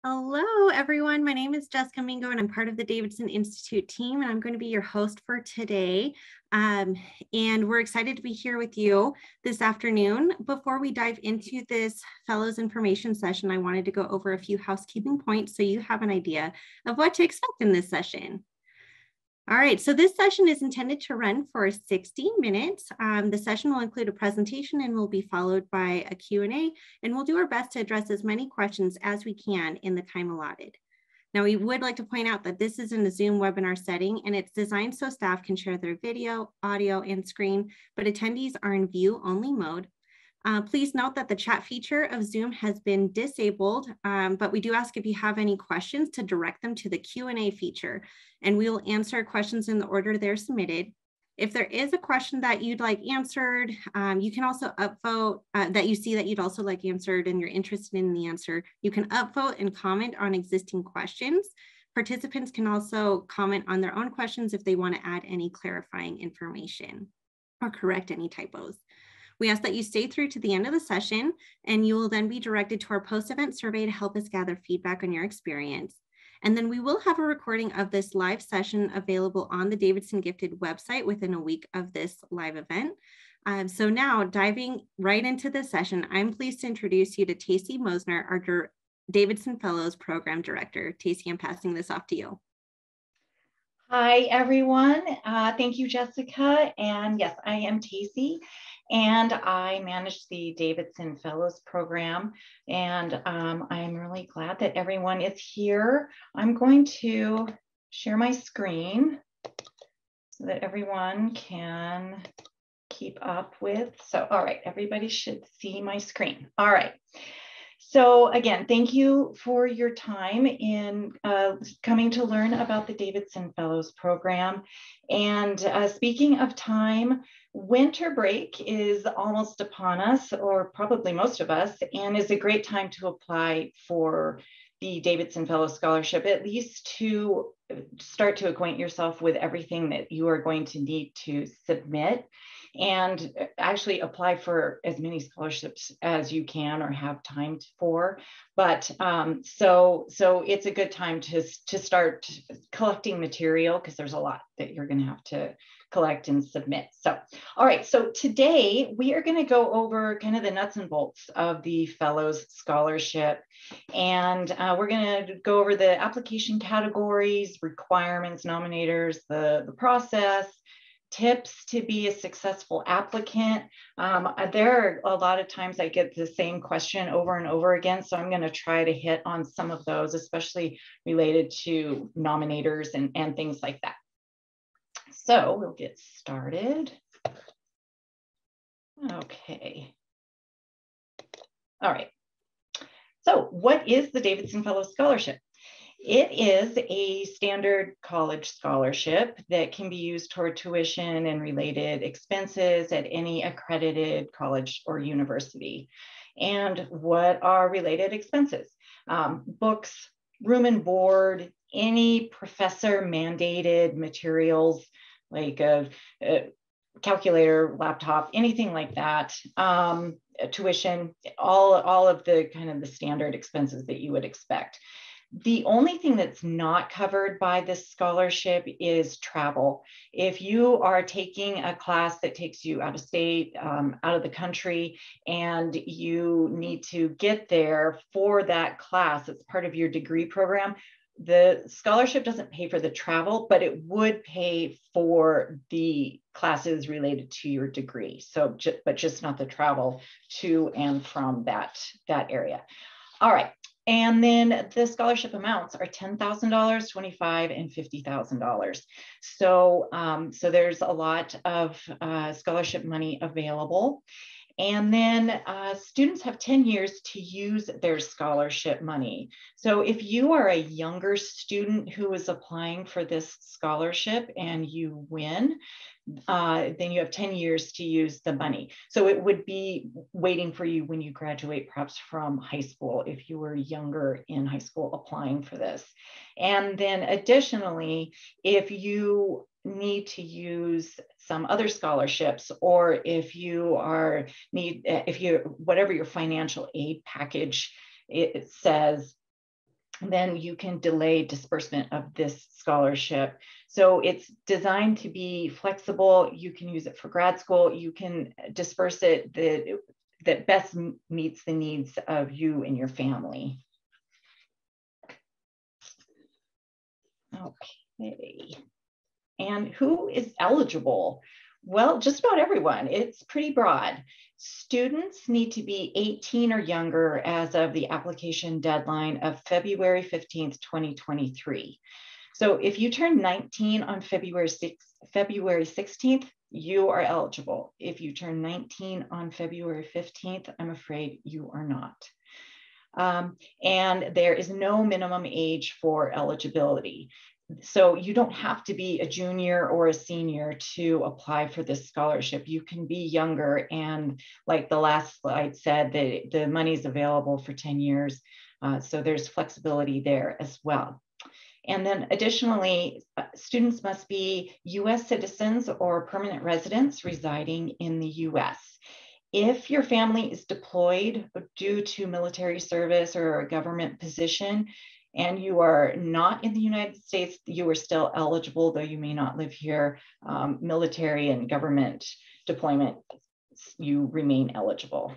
Hello, everyone. My name is Jessica Mingo, and I'm part of the Davidson Institute team, and I'm going to be your host for today. And we're excited to be here with you this afternoon. Before we dive into this Fellows information session, I wanted to go over a few housekeeping points so you have an idea of what to expect in this session. All right, so this session is intended to run for 60 minutes. The session will include a presentation and will be followed by a Q&A, and we'll do our best to address as many questions as we can in the time allotted. Now, we would like to point out that this is in a Zoom webinar setting, and it's designed so staff can share their video, audio, and screen, but attendees are in view-only mode. Please note that the chat feature of Zoom has been disabled, but we do ask if you have any questions to direct them to the Q&A feature, and we will answer questions in the order they're submitted. If there is a question that you'd like answered, you can also upvote that you see that you'd also like answered and you're interested in the answer. You can upvote and comment on existing questions. Participants can also comment on their own questions if they want to add any clarifying information or correct any typos. We ask that you stay through to the end of the session, and you will then be directed to our post-event survey to help us gather feedback on your experience. And then we will have a recording of this live session available on the Davidson Gifted website within a week of this live event. So now diving right into this session, I'm pleased to introduce you to Tacey Mosner, our Davidson Fellows Program Director. Tacey, I'm passing this off to you. Hi, everyone. Thank you, Jessica. And yes, I am Tacey, and I manage the Davidson Fellows program. And I'm really glad that everyone is here. I'm going to share my screen so that everyone can keep up with. So, all right, everybody should see my screen. All right. So again, thank you for your time in coming to learn about the Davidson Fellows program. And speaking of time, winter break is almost upon us, or probably most of us, and is a great time to apply for the Davidson Fellows Scholarship, at least to start to acquaint yourself with everything that you are going to need to submit, and actually apply for as many scholarships as you can or have time for. But so it's a good time to start collecting material, because there's a lot that you're going to have to collect and submit. So, all right, so today we are going to go over kind of the nuts and bolts of the Fellows Scholarship. And we're going to go over the application categories, requirements, nominators, the process, tips to be a successful applicant. There are a lot of times I get the same question over and over again, so I'm going to try to hit on some of those, especially related to nominators and things like that. So we'll get started. Okay. All right. So what is the Davidson Fellows Scholarship? It is a standard college scholarship that can be used toward tuition and related expenses at any accredited college or university. And what are related expenses? Books, room and board, any professor mandated materials like a calculator, laptop, anything like that, tuition, all of the kind of the standard expenses that you would expect. The only thing that's not covered by this scholarship is travel. If you are taking a class that takes you out of state, out of the country, and you need to get there for that class, it's part of your degree program, the scholarship doesn't pay for the travel, but it would pay for the classes related to your degree. So, but just not the travel to and from that area. All right. And then the scholarship amounts are $10,000, $25,000, and $50,000. So there's a lot of scholarship money available. And then students have 10 years to use their scholarship money. So if you are a younger student who is applying for this scholarship and you win, then you have 10 years to use the money. So it would be waiting for you when you graduate, perhaps from high school, if you were younger in high school applying for this. And then additionally, if you need to use some other scholarships, or if you whatever your financial aid package it says, then you can delay disbursement of this scholarship. So it's designed to be flexible. You can use it for grad school. You can disperse it that best meets the needs of you and your family. Okay. And who is eligible? Well, just about everyone. It's pretty broad. Students need to be 18 or younger as of the application deadline of February 15th, 2023. So if you turn 19 on February 16th, you are eligible. If you turn 19 on February 15th, I'm afraid you are not. And there is no minimum age for eligibility. So you don't have to be a junior or a senior to apply for this scholarship. You can be younger, and like the last slide said, the money is available for 10 years. So there's flexibility there as well. And then additionally, students must be US citizens or permanent residents residing in the US. If your family is deployed due to military service or a government position, and you are not in the United States, you are still eligible, though you may not live here. Military and government deployment, you remain eligible.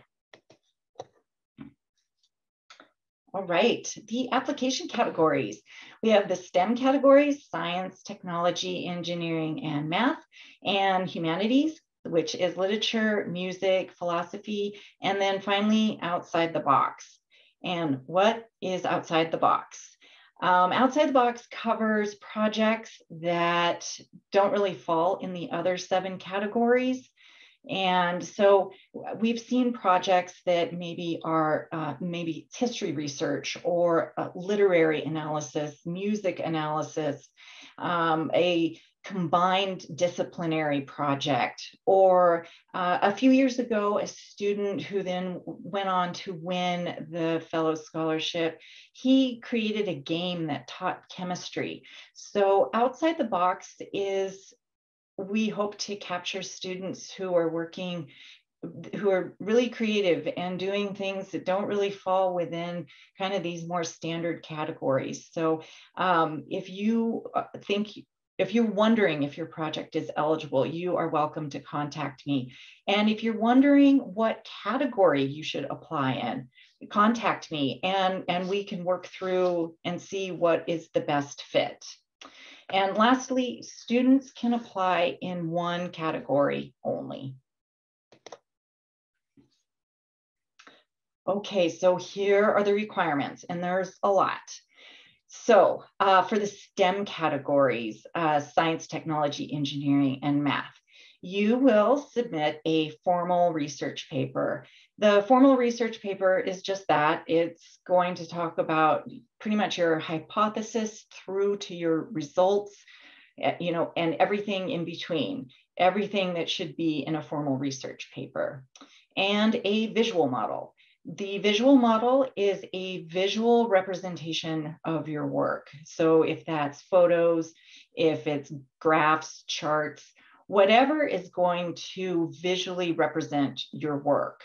All right, the application categories. We have the STEM categories: science, technology, engineering, and math, and humanities, which is literature, music, philosophy, and then finally outside the box. And what is outside the box? Outside the box covers projects that don't really fall in the other 7 categories. And so we've seen projects that maybe are maybe history research or literary analysis, music analysis, a combined disciplinary project, or a few years ago, a student who then went on to win the Fellows Scholarship, he created a game that taught chemistry. So outside the box is, we hope to capture students who are working, who are really creative and doing things that don't really fall within kind of these more standard categories. So if you're wondering if your project is eligible, you are welcome to contact me. And if you're wondering what category you should apply in, contact me and we can work through and see what is the best fit. And lastly, students can apply in one category only. Okay, so here are the requirements, and there's a lot. So for the STEM categories, science, technology, engineering, and math, you will submit a formal research paper. The formal research paper is just that. It's going to talk about pretty much your hypothesis through to your results, you know, and everything in between, everything that should be in a formal research paper, and a visual model. The visual model is a visual representation of your work. So if that's photos, if it's graphs, charts, whatever is going to visually represent your work.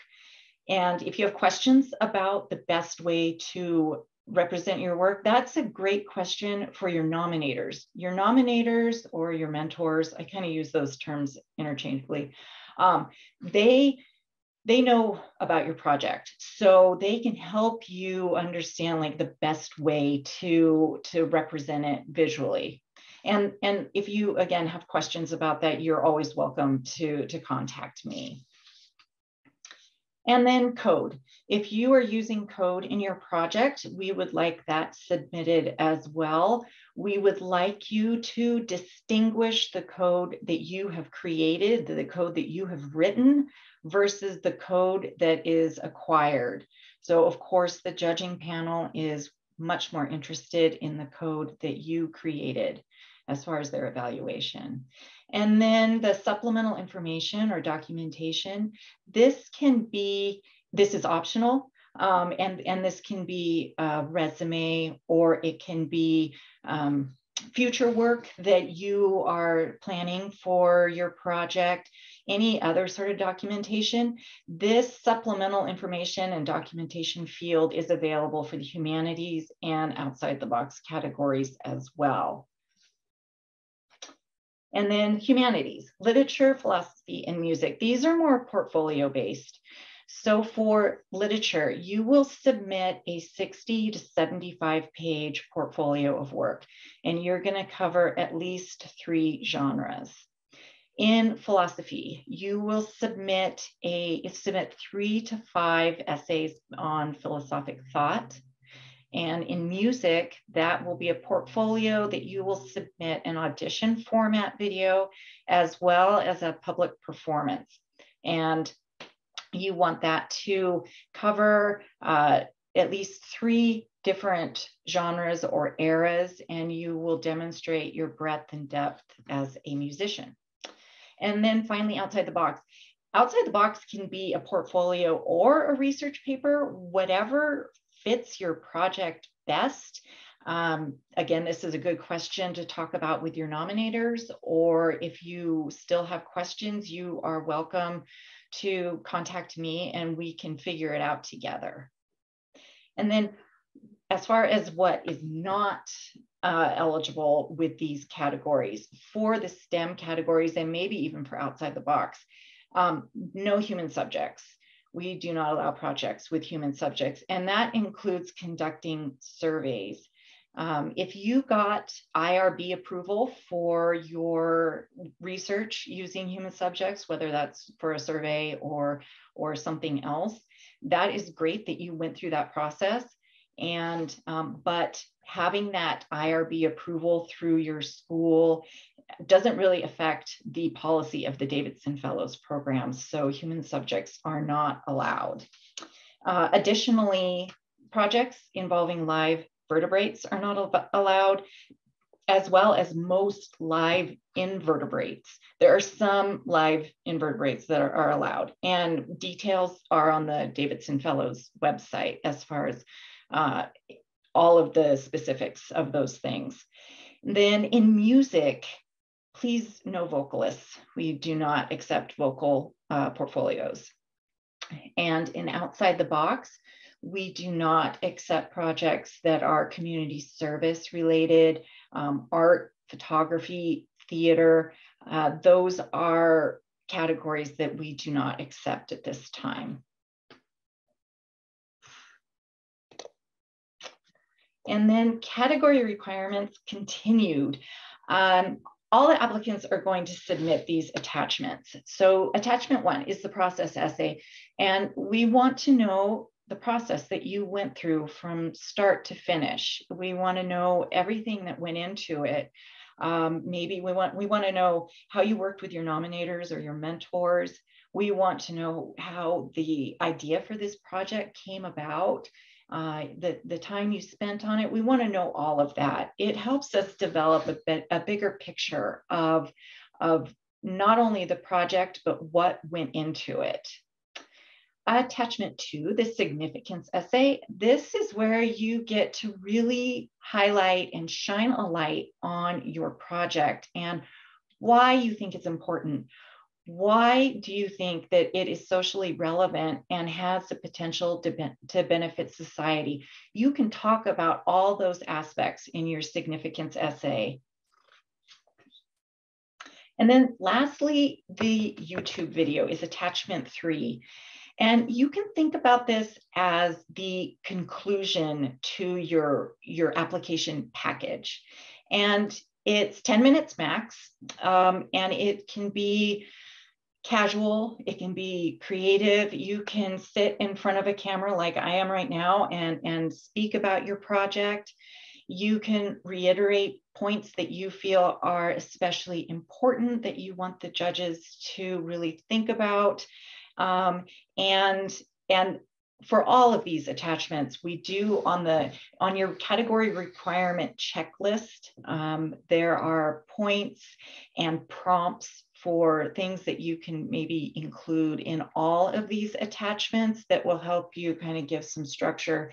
And if you have questions about the best way to represent your work, that's a great question for your nominators. Your nominators or your mentors, I kind of use those terms interchangeably. They know about your project, so they can help you understand like the best way to represent it visually. And if you again have questions about that, you're always welcome to contact me. And then code. If you are using code in your project, we would like that submitted as well. We would like you to distinguish the code that you have created, the code that you have written, versus the code that is acquired. So of course, the judging panel is much more interested in the code that you created as far as their evaluation. And then the supplemental information or documentation, this is optional, and this can be a resume, or it can be future work that you are planning for your project. any other sort of documentation, this supplemental information and documentation field is available for the humanities and outside the box categories as well. And then humanities, literature, philosophy, and music. These are more portfolio based. So for literature, you will submit a 60 to 75 page portfolio of work, and you're going to cover at least 3 genres. In philosophy, you will submit 3 to 5 essays on philosophic thought. And in music, that will be a portfolio that you will submit an audition format video as well as a public performance. And you want that to cover at least 3 different genres or eras, and you will demonstrate your breadth and depth as a musician. And then finally, outside the box. Outside the box can be a portfolio or a research paper, whatever fits your project best. Again, this is a good question to talk about with your nominators, or if you still have questions, you are welcome to contact me and we can figure it out together. And then as far as what is not eligible with these categories, for the STEM categories and maybe even for outside the box, no human subjects. We do not allow projects with human subjects, and that includes conducting surveys. If you got IRB approval for your research using human subjects, whether that's for a survey or something else, that is great that you went through that process. And but having that IRB approval through your school doesn't really affect the policy of the Davidson Fellows programs. So human subjects are not allowed. Additionally, projects involving live vertebrates are not allowed, as well as most live invertebrates. There are some live invertebrates that are allowed, and details are on the Davidson Fellows website as far as all of the specifics of those things. Then in music, please no vocalists. We do not accept vocal portfolios. And in outside the box, we do not accept projects that are community service related, art, photography, theater. Those are categories that we do not accept at this time. And then category requirements continued. All the applicants are going to submit these attachments. So attachment 1 is the process essay. And we want to know the process that you went through from start to finish. We want to know everything that went into it. Maybe we want to know how you worked with your nominators or your mentors. We want to know how the idea for this project came about. The time you spent on it. We want to know all of that. It helps us develop a bigger picture of not only the project, but what went into it. Attachment 2, the significance essay. This is where you get to really highlight and shine a light on your project and why you think it's important. Why do you think that it is socially relevant and has the potential to benefit society? You can talk about all those aspects in your significance essay. And then lastly, the YouTube video is attachment 3. And you can think about this as the conclusion to your application package. And it's 10 minutes max, and it can be casual, it can be creative. You can sit in front of a camera like I am right now and speak about your project. You can reiterate points that you feel are especially important that you want the judges to really think about. And for all of these attachments, we do on your category requirement checklist, there are points and prompts for things that you can maybe include in all of these attachments that will help you kind of give some structure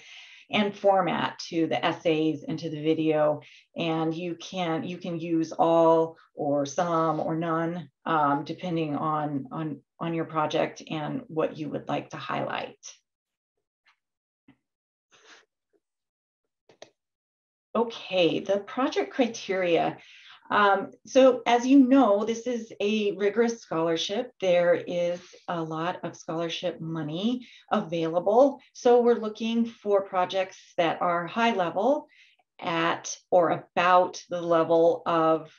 and format to the essays and to the video. And you can use all or some or none, depending on your project and what you would like to highlight. Okay, the project criteria. So as you know, this is a rigorous scholarship. There is a lot of scholarship money available. So we're looking for projects that are high level at or about the level of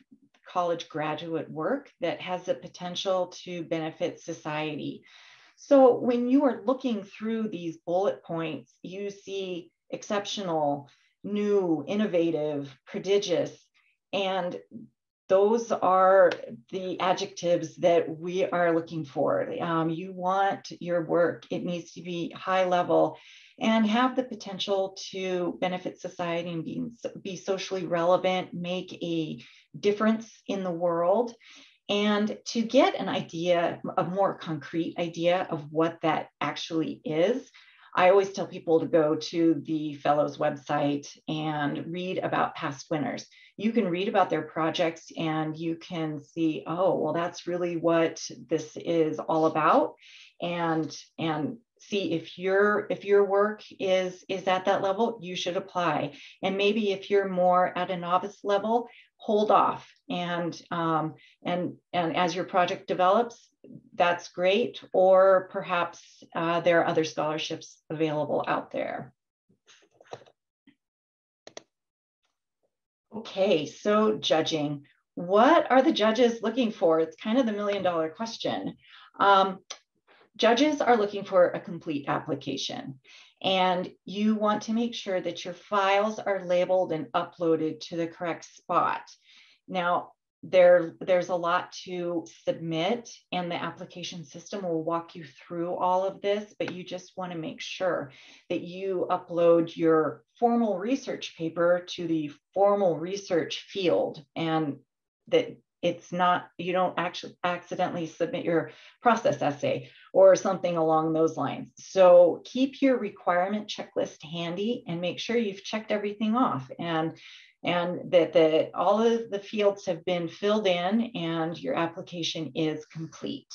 college graduate work that has the potential to benefit society. So when you are looking through these bullet points, you see exceptional, new, innovative, prodigious, and those are the adjectives that we are looking for. You want your work, it needs to be high level and have the potential to benefit society and be socially relevant, make a difference in the world. And to get an idea, a more concrete idea of what that actually is, I always tell people to go to the Fellows website and read about past winners. You can read about their projects and you can see, oh, well, that's really what this is all about. And see if your work is at that level, you should apply. And maybe if you're more at a novice level, hold off. And as your project develops, that's great. Or perhaps there are other scholarships available out there. Okay, so judging. What are the judges looking for? It's kind of the million-dollar question. Judges are looking for a complete application, and you want to make sure that your files are labeled and uploaded to the correct spot. Now, there's a lot to submit, and the application system will walk you through all of this, but you just want to make sure that you upload your formal research paper to the formal research field, and that it's not, you don't actually accidentally submit your process essay or something along those lines. So keep your requirement checklist handy and make sure you've checked everything off, and that all of the fields have been filled in and your application is complete.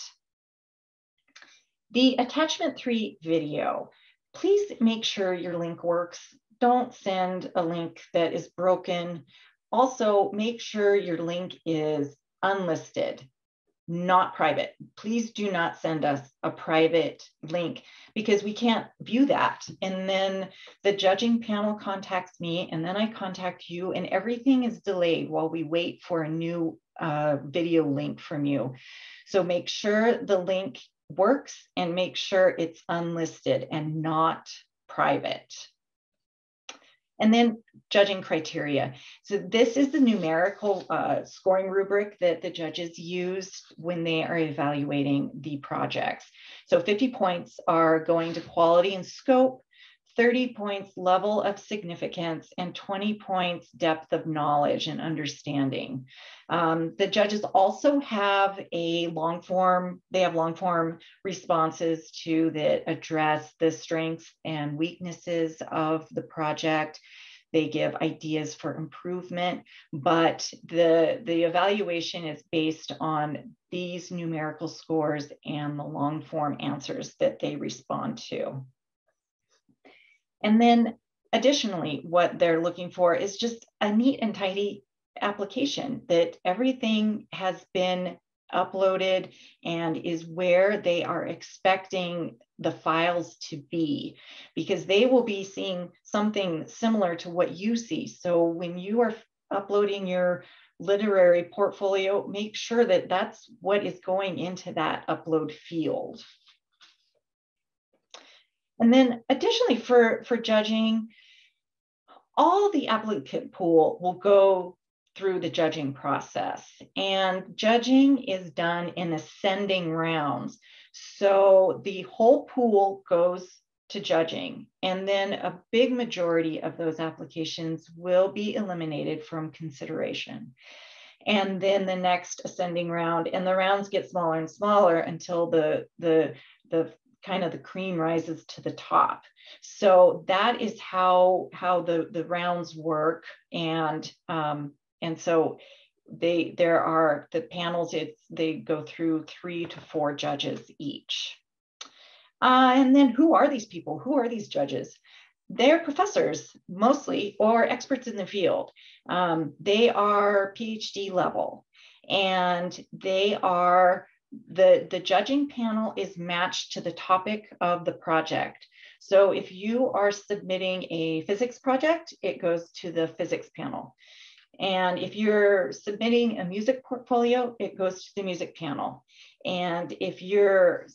The attachment 3 video, please make sure your link works. Don't send a link that is broken. Also, make sure your link is unlisted, not private. Please do not send us a private link because we can't view that. And then the judging panel contacts me and then I contact you and everything is delayed while we wait for a new video link from you. So make sure the link works and make sure it's unlisted and not private. And then judging criteria. So this is the numerical scoring rubric that the judges use when they are evaluating the projects. So 50 points are going to quality and scope, 30 points level of significance, and 20 points depth of knowledge and understanding. The judges also have a long form, they have long form responses that address the strengths and weaknesses of the project. They give ideas for improvement, but the evaluation is based on these numerical scores and the long form answers that they respond to. And then additionally, what they're looking for is just a neat and tidy application, that everything has been uploaded and is where they are expecting the files to be, because they will be seeing something similar to what you see. So when you are uploading your literary portfolio, make sure that that's what is going into that upload field. And then additionally for judging, all the applicant pool will go through the judging process, and judging is done in ascending rounds. So the whole pool goes to judging, and then a big majority of those applications will be eliminated from consideration. And then the next ascending round, and the rounds get smaller and smaller until the kind of the cream rises to the top. So that is how the rounds work. And so there are the panels, they go through 3 to 4 judges each. And then who are these people? Who are these judges? They're professors mostly, or experts in the field. They are PhD level, and they are, the judging panel is matched to the topic of the project. So if you are submitting a physics project, it goes to the physics panel. And if you're submitting a music portfolio, it goes to the music panel. And if you're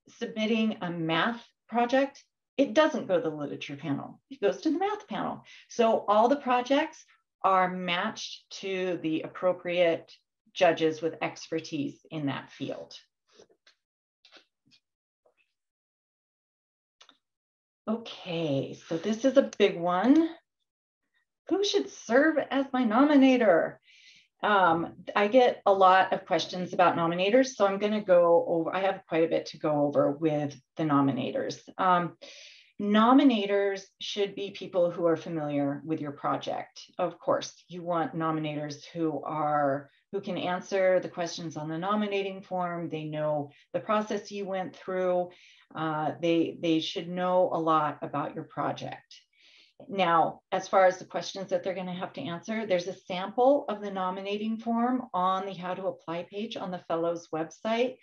submitting a math project, it doesn't go to the literature panel, it goes to the math panel. So all the projects are matched to the appropriate judges with expertise in that field. Okay, so this is a big one. Who should serve as my nominator? I get a lot of questions about nominators, so I'm going to go over, I have quite a bit to go over with the nominators. Nominators should be people who are familiar with your project. Of course, you want nominators who can answer the questions on the nominating form. They know the process you went through. They should know a lot about your project. Now, as far as the questions that they're going to have to answer, there's a sample of the nominating form on the How to Apply page on the Fellows website.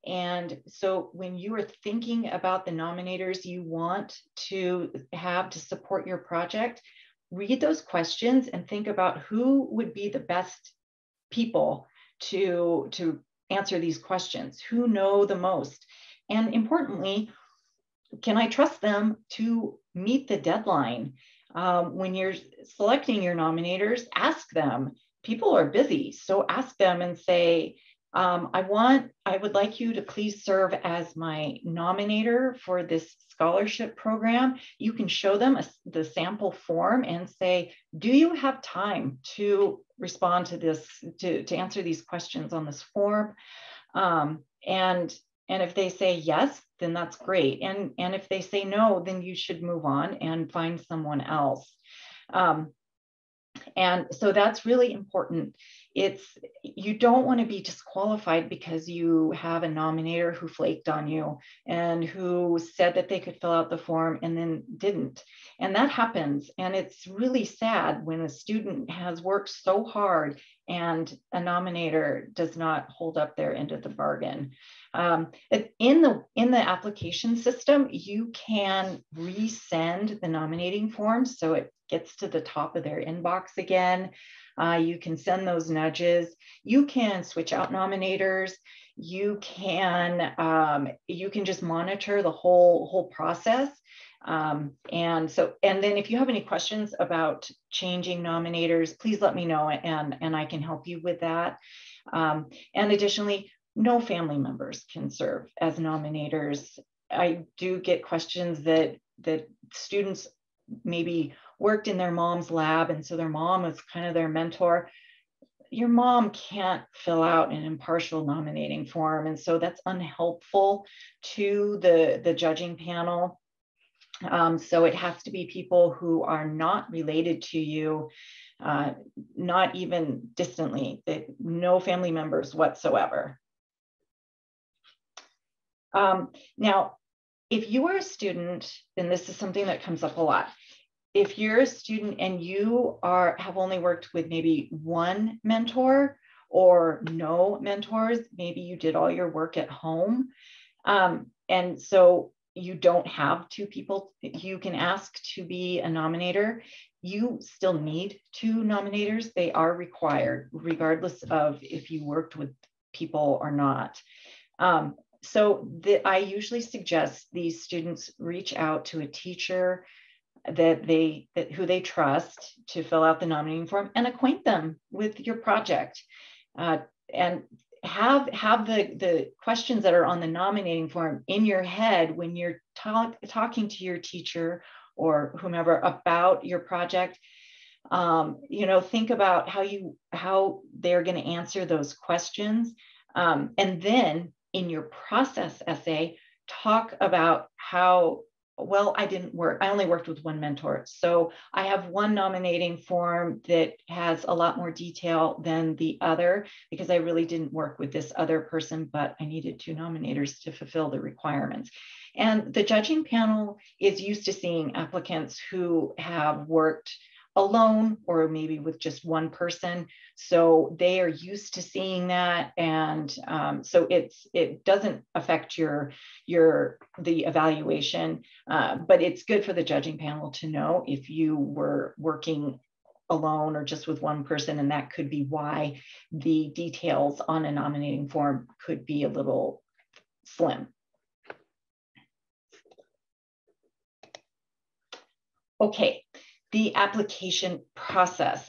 And so when you are thinking about the nominators you want to have to support your project, read those questions and think about who would be the best people to answer these questions, who know the most. And importantly, can I trust them to meet the deadline? When you're selecting your nominators, ask them. People are busy, so ask them and say, I would like you to please serve as my nominator for this scholarship program. You can show them the sample form and say, do you have time to respond to this, to answer these questions on this form? And if they say yes, then that's great. And if they say no, then you should move on and find someone else. And so that's really important. You don't want to be disqualified because you have a nominator who flaked on you and who said that they could fill out the form and then didn't. And that happens. And it's really sad when a student has worked so hard and a nominator does not hold up their end of the bargain. In the application system, you can resend the nominating form so it gets to the top of their inbox again. You can send those nudges. You can switch out nominators. You can just monitor the whole process. And then if you have any questions about changing nominators, please let me know and I can help you with that. And additionally, no family members can serve as nominators. I do get questions that students maybe worked in their mom's lab, and so their mom is kind of their mentor. Your mom can't fill out an impartial nominating form, and so that's unhelpful to the judging panel. So it has to be people who are not related to you, not even distantly, no family members whatsoever. Now, if you are a student, and this is something that comes up a lot, if you're a student and you have only worked with maybe one mentor or no mentors, maybe you did all your work at home, and so you don't have 2 people you can ask to be a nominator, you still need 2 nominators. They are required, regardless of if you worked with people or not. So I usually suggest these students reach out to a teacher who they trust to fill out the nominating form and acquaint them with your project, and have the questions that are on the nominating form in your head when you're talking to your teacher or whomever about your project. Think about how they're going to answer those questions, and then in your process essay, talk about how, well, I only worked with one mentor. So I have one nominating form that has a lot more detail than the other, because I really didn't work with this other person, but I needed 2 nominators to fulfill the requirements. And the judging panel is used to seeing applicants who have worked alone or maybe with just one person. So they are used to seeing that. And so it doesn't affect the evaluation, but it's good for the judging panel to know if you were working alone or just with one person, and that could be why the details on a nominating form could be a little slim. Okay, the application process.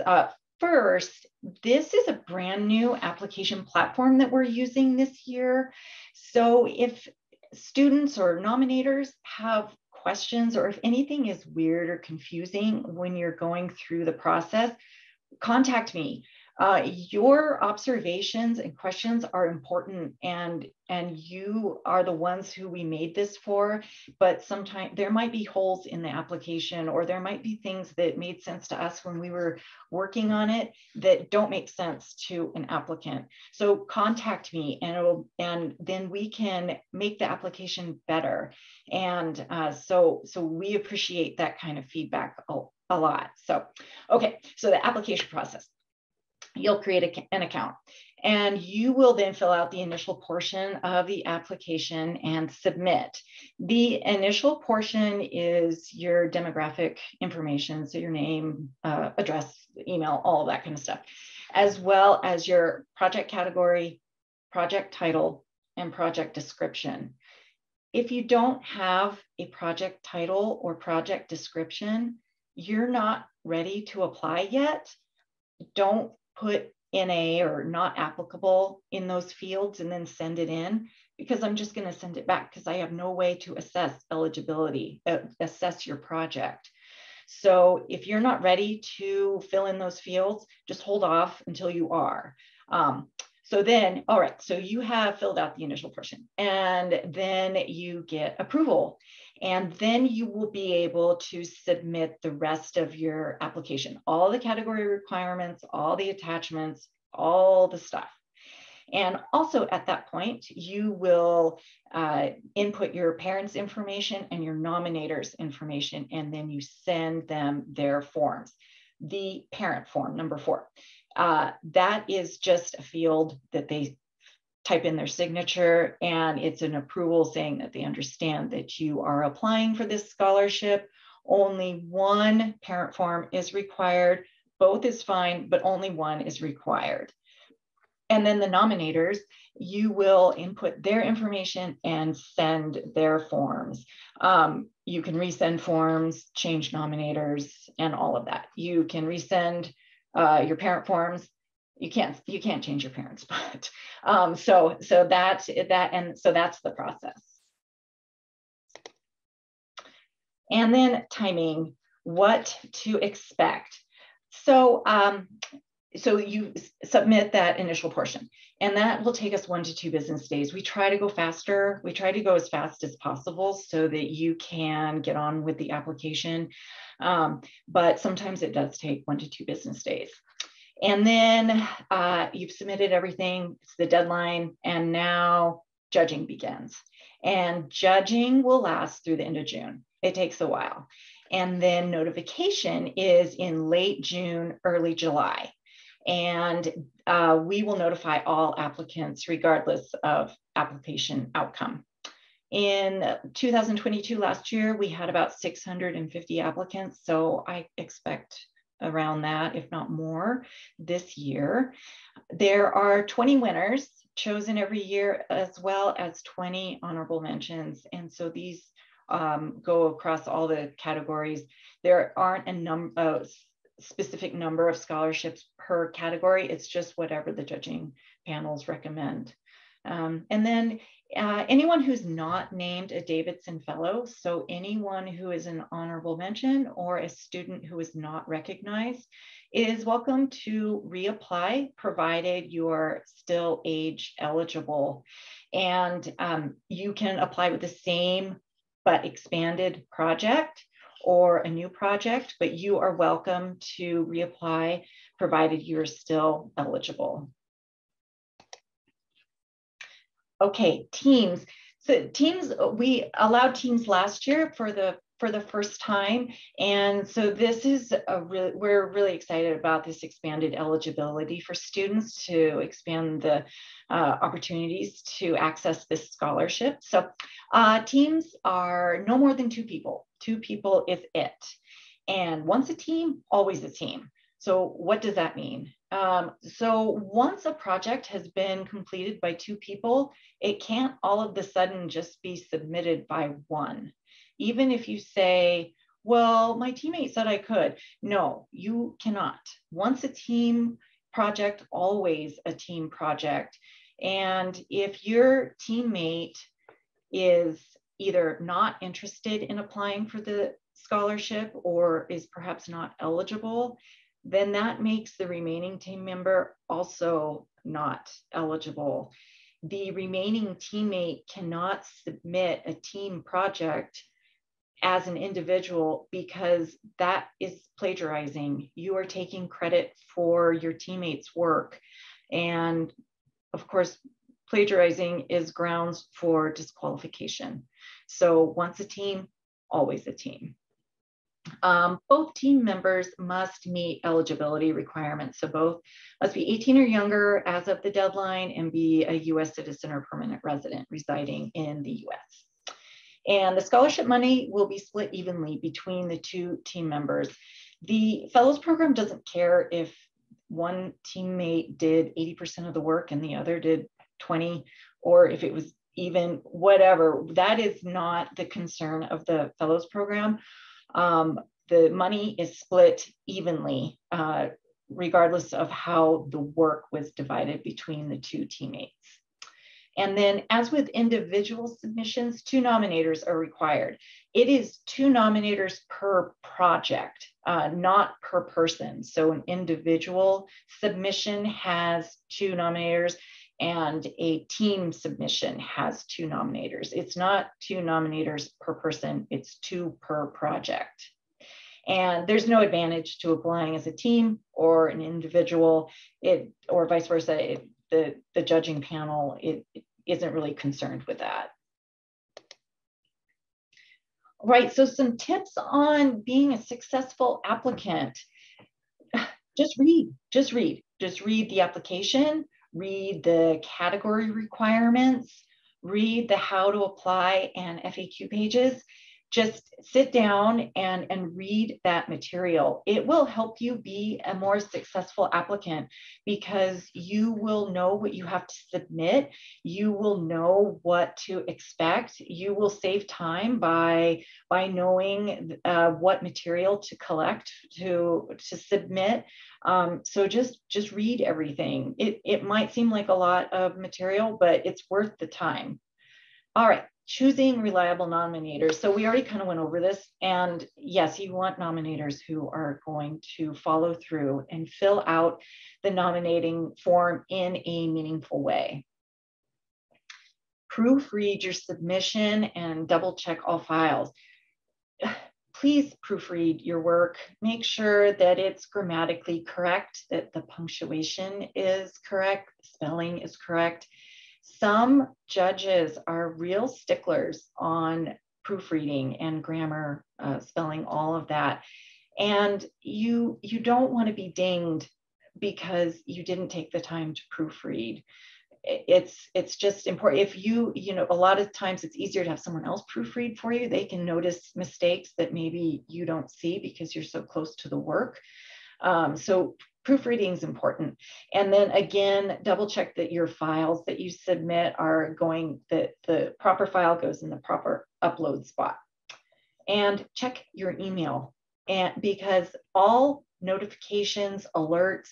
First, this is a brand new application platform that we're using this year. So if students or nominators have questions, or if anything is weird or confusing when you're going through the process, contact me. Your observations and questions are important, and you are the ones who we made this for, but sometimes there might be holes in the application, or there might be things that made sense to us when we were working on it that don't make sense to an applicant. So contact me, and then we can make the application better. And so we appreciate that kind of feedback a lot. So, okay, so the application process. You'll create an account, and you will then fill out the initial portion of the application and submit. The initial portion is your demographic information, so your name, address, email, all of that kind of stuff, as well as your project category, project title, and project description. If you don't have a project title or project description, you're not ready to apply yet. Don't put NA or not applicable in those fields and then send it in, because I'm just going to send it back because I have no way to assess eligibility, assess your project. So if you're not ready to fill in those fields, just hold off until you are. So then, all right, so you have filled out the initial portion, and then you get approval, and then you will be able to submit the rest of your application, all the category requirements, all the attachments, all the stuff. And also at that point, you will input your parents' information and your nominators' information, and then you send them their forms. The parent form, number 4. That is just a field that they type in their signature, and it's an approval saying that they understand that you are applying for this scholarship. Only one parent form is required. Both is fine, but only one is required. And then the nominators, you will input their information and send their forms. You can resend forms, change nominators, and all of that. You can resend your parent forms. You can't change your parents, but so that's the process. And then timing, what to expect. So you submit that initial portion, and that will take us 1 to 2 business days. We try to go faster. We try to go as fast as possible so that you can get on with the application. But sometimes it does take 1 to 2 business days. And then you've submitted everything, it's the deadline, and now judging begins. And judging will last through the end of June. It takes a while. And then notification is in late June, early July. And we will notify all applicants regardless of application outcome. In 2022, last year, we had about 650 applicants. So I expect around that, if not more, this year. There are 20 winners chosen every year, as well as 20 honorable mentions. And so these go across all the categories. There aren't a specific number of scholarships per category. It's just whatever the judging panels recommend. And then Anyone who's not named a Davidson Fellow, so anyone who is an honorable mention or a student who is not recognized, is welcome to reapply, provided you're still age eligible. And you can apply with the same but expanded project or a new project, but you are welcome to reapply, provided you're still eligible. Okay, teams. So teams, we allowed teams last year for the first time, and so this is we're really excited about this expanded eligibility for students to expand the opportunities to access this scholarship. So teams are no more than 2 people. 2 people is it, and once a team, always a team. So what does that mean? So once a project has been completed by 2 people, it can't all of a sudden just be submitted by 1. Even if you say, well, my teammate said I could. No, you cannot. Once a team project, always a team project. And if your teammate is either not interested in applying for the scholarship or is perhaps not eligible, then that makes the remaining team member also not eligible. The remaining teammate cannot submit a team project as an individual because that is plagiarizing. You are taking credit for your teammate's work. And of course, plagiarizing is grounds for disqualification. So once a team, always a team. Both team members must meet eligibility requirements. So both must be 18 or younger as of the deadline and be a US citizen or permanent resident residing in the US. And the scholarship money will be split evenly between the 2 team members. The Fellows program doesn't care if one teammate did 80% of the work and the other did 20, or if it was even, whatever. That is not the concern of the Fellows program. The money is split evenly, regardless of how the work was divided between the 2 teammates. And then, as with individual submissions, 2 nominators are required. It is 2 nominators per project, not per person. So an individual submission has 2 nominators and a team submission has 2 nominators. It's not 2 nominators per person, it's 2 per project. And there's no advantage to applying as a team or an individual, or vice versa. The judging panel isn't really concerned with that. Right, so some tips on being a successful applicant. Just read the application, read the category requirements, read the how to apply and FAQ pages. Just sit down and read that material. It will help you be a more successful applicant because you will know what you have to submit. You will know what to expect. You will save time by knowing what material to collect to submit. So just read everything. It might seem like a lot of material, but it's worth the time. All right. Choosing reliable nominators. So we already kind of went over this, and yes, you want nominators who are going to follow through and fill out the nominating form in a meaningful way. Proofread your submission and double check all files. Please proofread your work. Make sure that it's grammatically correct, that the punctuation is correct, the spelling is correct. Some judges are real sticklers on proofreading and grammar, spelling, all of that. And you don't want to be dinged because you didn't take the time to proofread. It's just important. If you know, a lot of times it's easier to have someone else proofread for you. They can notice mistakes that maybe you don't see because you're so close to the work. So proofreading is important. And then again, double check that your files that you submit are going, that the proper file goes in the proper upload spot. And check your email, and because all notifications, alerts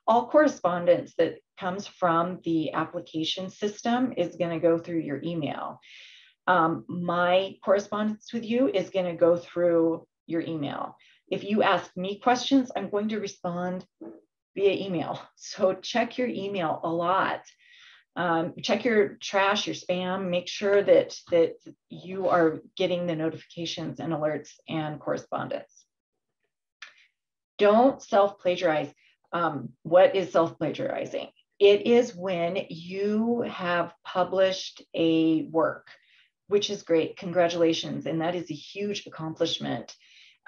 all correspondence that comes from the application system is going to go through your email. My correspondence with you is going to go through your email. If you ask me questions, I'm going to respond via email. So check your email a lot. Check your trash, your spam, make sure that you are getting the notifications and alerts and correspondence. Don't self-plagiarize. What is self-plagiarizing? It is when you have published a work, which is great, congratulations, and that is a huge accomplishment.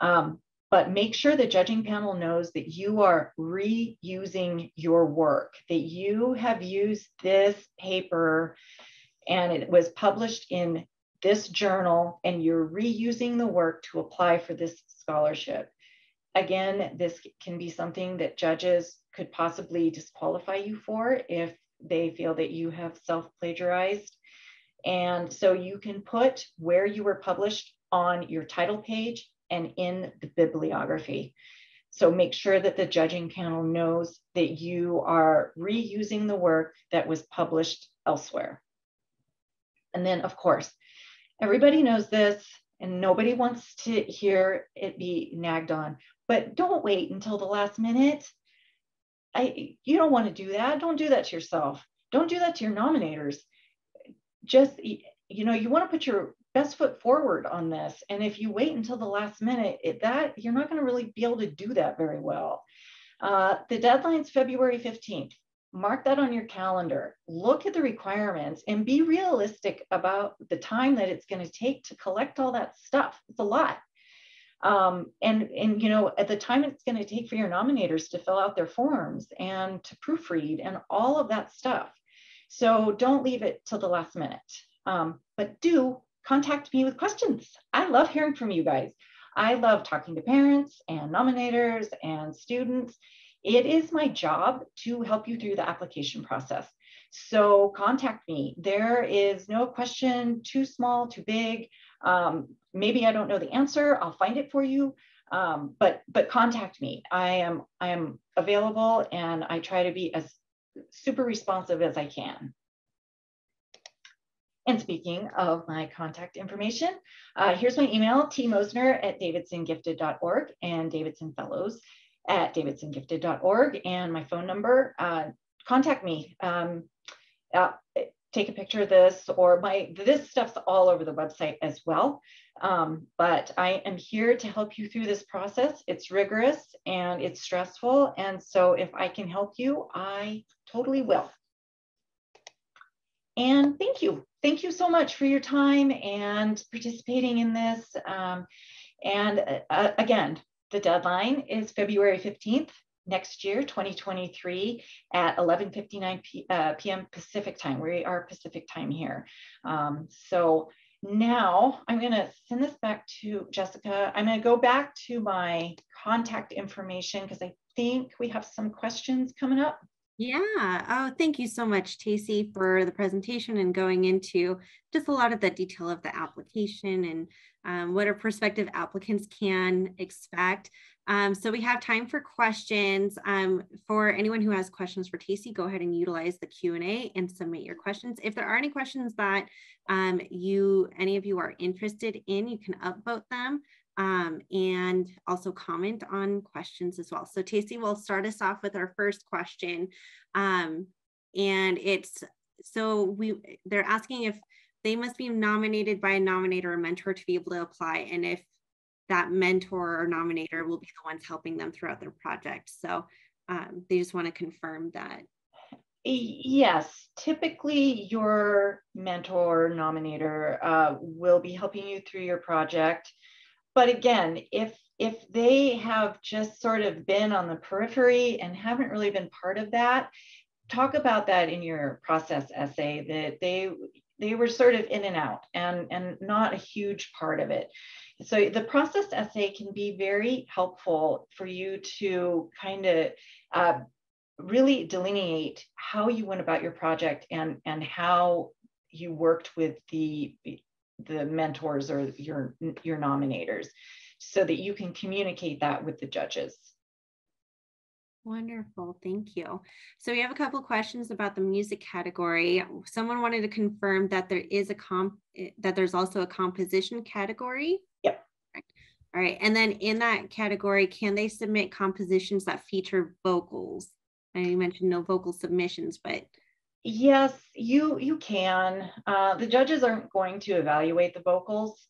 But make sure the judging panel knows that you are reusing your work, that you have used this paper and it was published in this journal and you're reusing the work to apply for this scholarship. Again, this can be something that judges could possibly disqualify you for if they feel that you have self-plagiarized. And so you can put where you were published on your title page and in the bibliography. So make sure that the judging panel knows that you are reusing the work that was published elsewhere. And then, of course, everybody knows this and nobody wants to hear it be nagged on, but don't wait until the last minute. You don't want to do that. Don't do that to yourself. Don't do that to your nominators. Just, you know, you want to put your best foot forward on this. And if you wait until the last minute, you're not going to really be able to do that very well. The deadline's February 15th. Mark that on your calendar. Look at the requirements and be realistic about the time that it's going to take to collect all that stuff. It's a lot. And you know, at the time it's going to take for your nominators to fill out their forms and to proofread and all of that stuff. So don't leave it till the last minute, but do contact me with questions. I love hearing from you guys. I love talking to parents and nominators and students. It is my job to help you through the application process. So contact me. There is no question too small, too big. Maybe I don't know the answer. I'll find it for you. But contact me. I am available and I try to be as super responsive as I can. And speaking of my contact information, here's my email, tmosner@davidsongifted.org and Davidson Fellows @davidsongifted.org, and my phone number. Contact me. Take a picture of this, or this stuff's all over the website as well. But I am here to help you through this process. It's rigorous and it's stressful. And so if I can help you, I totally will. And thank you. Thank you so much for your time and participating in this. Again, the deadline is February 15th next year, 2023 at 11:59 p.m. Pacific time. We are Pacific time here. So now I'm going to send this back to Jessica. I'm going to go back to my contact information because I think we have some questions coming up. Yeah. Oh, thank you so much, Tacey, for the presentation and going into just a lot of the detail of the application and what our prospective applicants can expect. So we have time for questions. For anyone who has questions for Tacey, go ahead and utilize the Q&A and submit your questions. If there are any questions that any of you are interested in, you can upvote them. And also comment on questions as well. So Tacey will start us off with our first question. And they're asking if they must be nominated by a nominator or mentor to be able to apply, and if that mentor or nominator will be the ones helping them throughout their project. So they just want to confirm that. Yes, typically your mentor or nominator will be helping you through your project. But again, if they have just sort of been on the periphery and haven't really been part of that, talk about that in your process essay, that they were sort of in and out and not a huge part of it. So the process essay can be very helpful for you to kind of really delineate how you went about your project and how you worked with the mentors or your nominators, so that you can communicate that with the judges. Wonderful, thank you. So we have a couple of questions about the music category. Someone wanted to confirm that that there's also a composition category. Yep. All right, and then in that category, can they submit compositions that feature vocals? I know you mentioned no vocal submissions, but yes, you can. The judges aren't going to evaluate the vocals.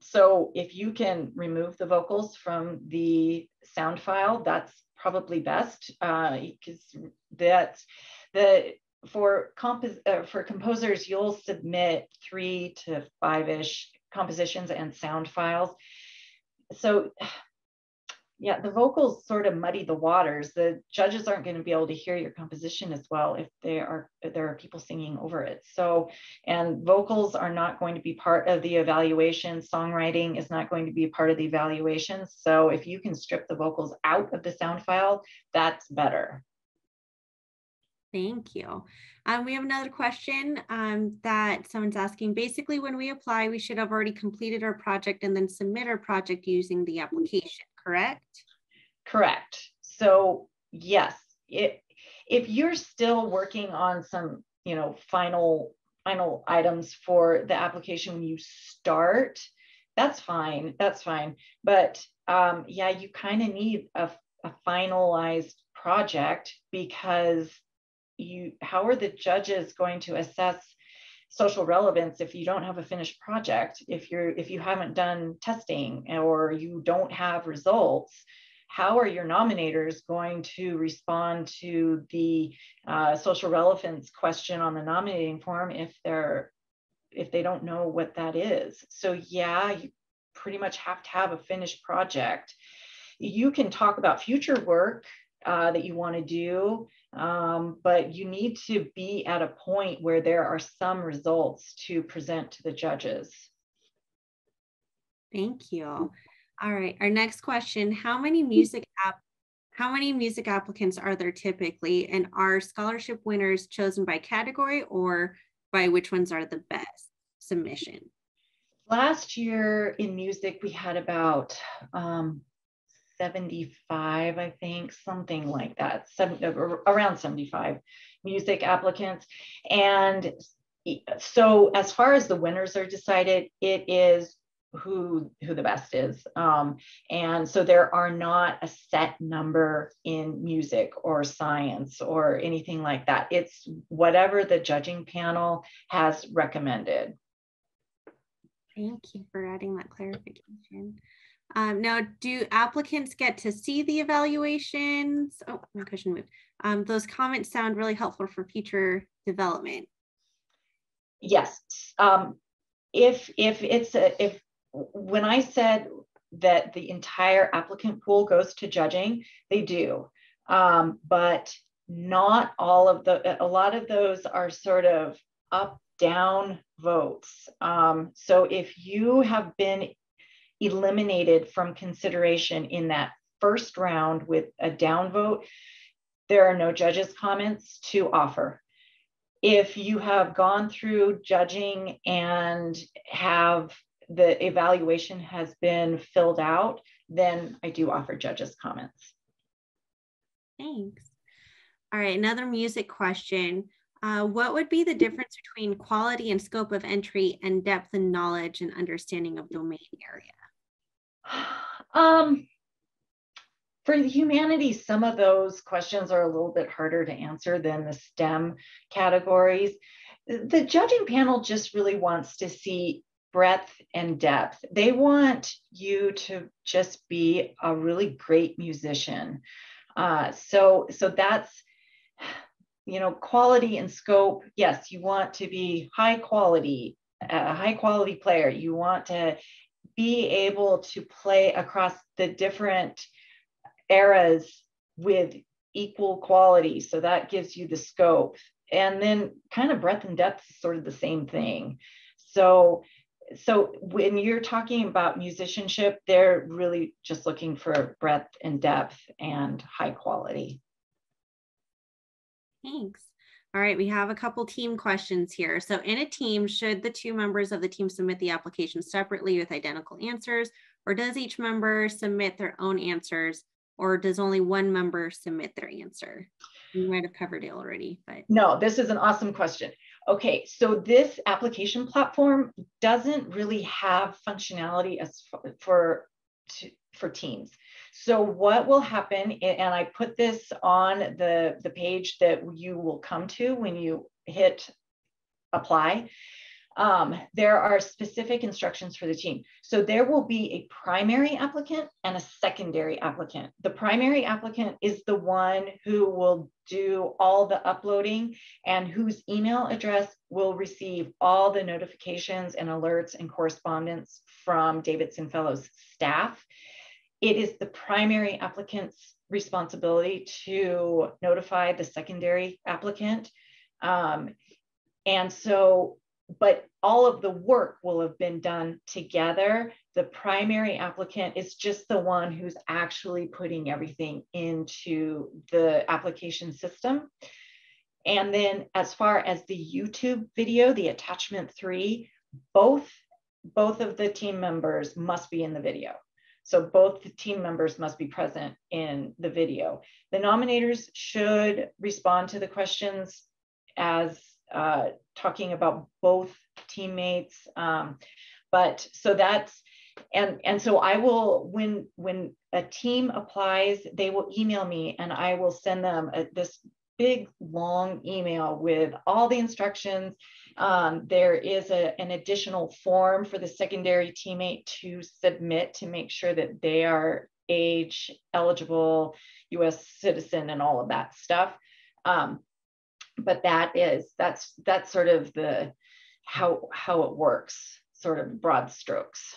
So if you can remove the vocals from the sound file, that's probably best, because for composers, you'll submit 3 to 5-ish compositions and sound files. So yeah, the vocals sort of muddy the waters. The judges aren't going to be able to hear your composition as well if there are people singing over it. So, and vocals are not going to be part of the evaluation. Songwriting is not going to be a part of the evaluation. So if you can strip the vocals out of the sound file, that's better. thank you. We have another question that someone's asking. Basically, when we apply, we should have already completed our project and then submit our project using the application, correct? Correct. So yes, if you're still working on some, final items for the application when you start, that's fine. That's fine. But yeah, you kind of need a finalized project, because how are the judges going to assess social relevance if you don't have a finished project, if you haven't done testing or you don't have results? How are your nominators going to respond to the social relevance question on the nominating form if they don't know what that is? So yeah, you pretty much have to have a finished project. You can talk about future work that you want to do, but you need to be at a point where there are some results to present to the judges. Thank you. All right, our next question, how many music applicants are there typically, and are scholarship winners chosen by category or by which ones are the best submission? Last year in music, we had about 75, I think, something like that, around 75 music applicants. And so as far as the winners are decided, it is who the best is. And so there are not a set number in music or science or anything like that. It's whatever the judging panel has recommended. Thank you for adding that clarification. Now, do applicants get to see the evaluations? Oh, my question moved. Those comments sound really helpful for future development. Yes. If when I said that the entire applicant pool goes to judging, they do. But not all of a lot of those are sort of up, down votes. So if you have been eliminated from consideration in that first round with a down vote, there are no judges' comments to offer. If you have gone through judging and have the evaluation has been filled out, then I do offer judges' comments. Thanks. All right, another music question. What would be the difference between quality and scope of entry and depth and knowledge and understanding of domain area? For the humanities, some of those questions are a little bit harder to answer than the STEM categories. The judging panel just really wants to see breadth and depth. They want you to just be a really great musician. So that's, quality and scope. Yes, you want to be high quality player. You want to be able to play across the different eras with equal quality. So that gives you the scope. And then kind of breadth and depth is sort of the same thing. So when you're talking about musicianship, they're really just looking for breadth and depth and high quality. Thanks. All right, we have a couple team questions here. So in a team, should the two members of the team submit the application separately with identical answers, or does each member submit their own answers or does only one member submit their answer? You might have covered it already, but. No, this is an awesome question. Okay, so this application platform doesn't really have functionality as for teams. So what will happen, and I put this on the page that you will come to when you hit apply. There are specific instructions for the team. So there will be a primary applicant and a secondary applicant. The primary applicant is the one who will do all the uploading and whose email address will receive all the notifications and alerts and correspondence from Davidson Fellows staff. It is the primary applicant's responsibility to notify the secondary applicant. And so, but all of the work will have been done together. The primary applicant is just the one who's actually putting everything into the application system. And then as far as the YouTube video, the attachment 3, both of the team members must be in the video. So both the team members must be present in the video. The nominators should respond to the questions as talking about both teammates. But so that's, and so I will, when a team applies, they will email me and I will send them this big long email with all the instructions. There is an additional form for the secondary teammate to submit to make sure that they are age eligible, US citizen, and all of that stuff. But that's sort of the how it works, sort of broad strokes.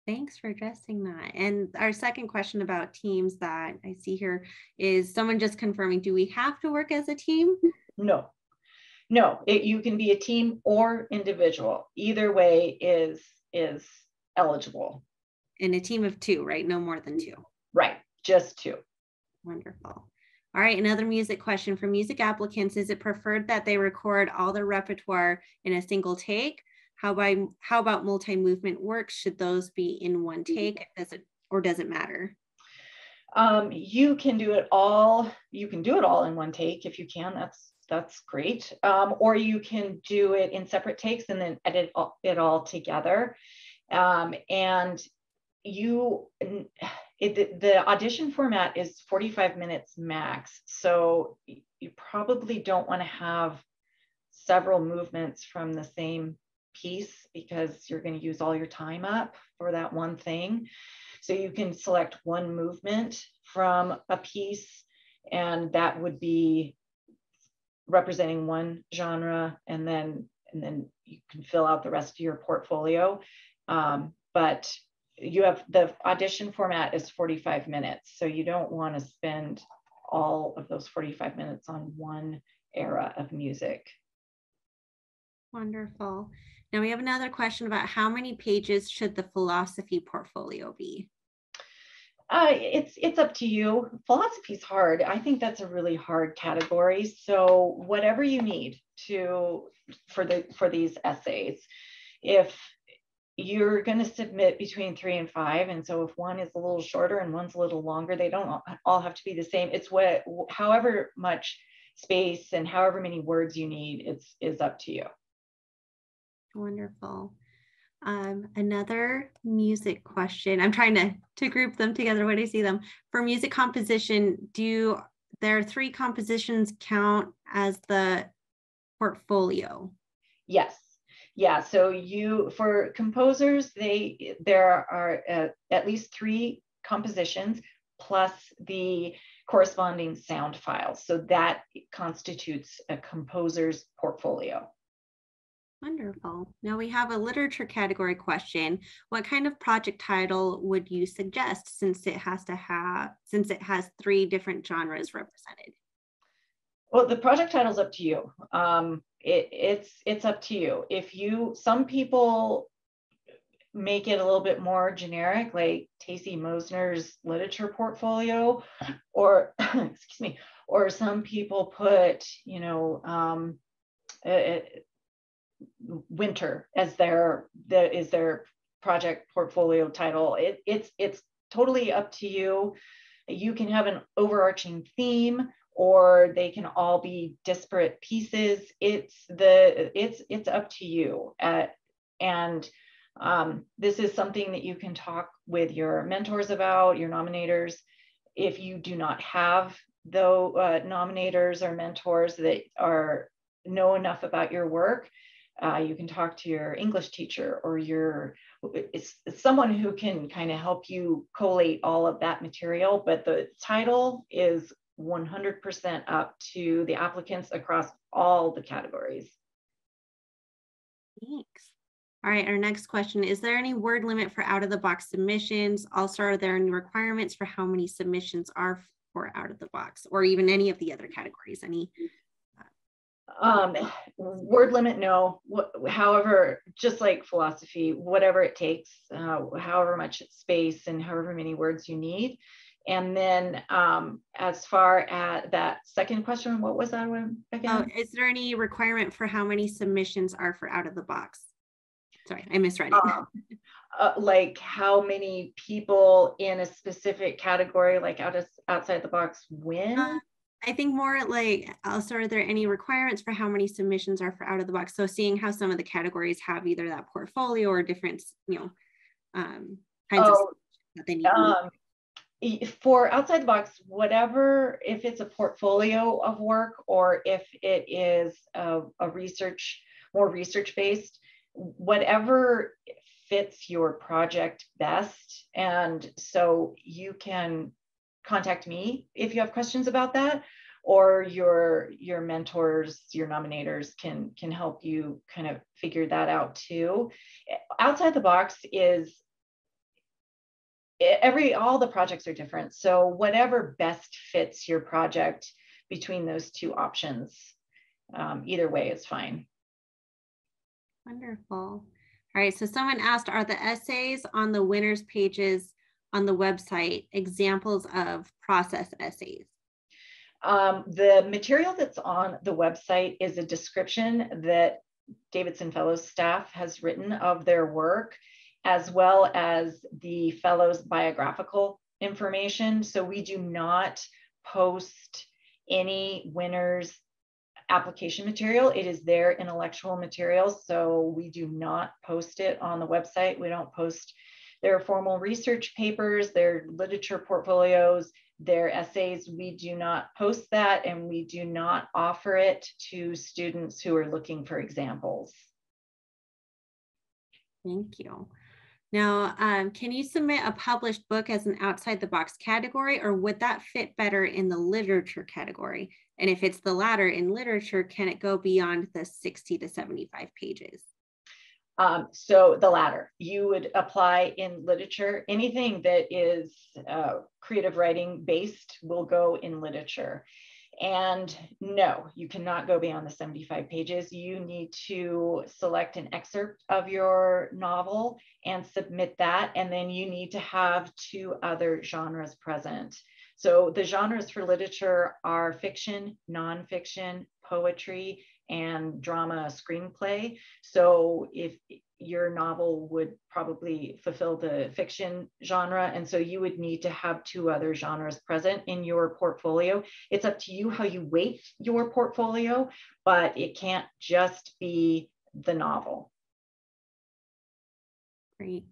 Thanks for addressing that. And our second question about teams that I see here is someone just confirming, do we have to work as a team? No, you can be a team or individual. Either way is eligible. In a team of 2, right? No more than 2. Right, just 2. Wonderful. All right, another music question for music applicants. Is it preferred that they record all their repertoire in a single take? How about multi-movement works? Should those be in one take? Does it matter? You can do it all. You can do it all in one take if you can. That's great. Or you can do it in separate takes and then edit it all together. And the audition format is 45 minutes max. So you probably don't want to have several movements from the same piece because you're going to use all your time up for that one thing. So you can select one movement from a piece, and that would be representing one genre, and then you can fill out the rest of your portfolio. But you have the audition format is 45 minutes. So you don't want to spend all of those 45 minutes on one era of music. Wonderful. Now we have another question about how many pages should the philosophy portfolio be? It's up to you. Philosophy is hard. I think that's a really hard category. So whatever you need for these essays, if you're going to submit between 3 and 5, and so if one is a little shorter and one's a little longer, they don't all have to be the same. It's however much space and however many words you need, is up to you. Wonderful. Another music question. I'm trying to group them together when I see them. For music composition, there 3 compositions count as the portfolio? Yes. Yeah. So for composers, there are at least 3 compositions plus the corresponding sound files. So that constitutes a composer's portfolio. Wonderful. Now we have a literature category question. What kind of project title would you suggest since it has 3 different genres represented? Well, the project title is up to you. It's up to you. Some people make it a little bit more generic, like Tacey Mosner's literature portfolio, or excuse me, or some people put, winter as their project portfolio title. It's totally up to you. You can have an overarching theme, or they can all be disparate pieces. It's up to you. This is something that you can talk with your mentors about, your nominators. If you do not have though nominators or mentors that know enough about your work, you can talk to your English teacher, or it's someone who can kind of help you collate all of that material. But the title is 100% up to the applicants across all the categories. Thanks. All right, our next question, is there any word limit for out-of-the-box submissions? Also, are there any requirements for how many submissions are for out-of-the-box, or even any of the other categories? Any? Word limit, no. However, just like philosophy, whatever it takes, however much space and however many words you need. And then as far as that second question, what was that one again? Oh, is there any requirement for how many submissions are for out of the box? Sorry, I misread it. Like how many people in a specific category, like outside the box win? I think more like, also, are there any requirements for how many submissions are for out of the box? So seeing how some of the categories have either that portfolio or different, kinds of that they need. For outside the box, whatever, if it's a portfolio of work, or if it is more research based, whatever fits your project best. And so you can contact me if you have questions about that, or your mentors, your nominators can help you kind of figure that out too. Outside the box is all the projects are different. So whatever best fits your project between those two options, either way is fine. Wonderful. All right, so someone asked, are the essays on the winners pages on the website examples of process essays? The material that's on the website is a description that Davidson Fellows staff has written of their work, as well as the Fellows biographical information. So we do not post any winners application material. It is their intellectual material, so we do not post it on the website. We don't post their formal research papers, their literature portfolios, their essays. We do not post that, and we do not offer it to students who are looking for examples. Thank you. Now, can you submit a published book as an outside the box category, or would that fit better in the literature category? And if it's the latter, in literature, can it go beyond the 60 to 75 pages? So the latter, you would apply in literature. Anything that is creative writing based will go in literature. And no, you cannot go beyond the 75 pages. You need to select an excerpt of your novel and submit that. And then you need to have 2 other genres present. So the genres for literature are fiction, nonfiction, poetry, and drama screenplay. So if your novel would probably fulfill the fiction genre, and so you would need to have 2 other genres present in your portfolio. It's up to you how you weight your portfolio, but it can't just be the novel. Great.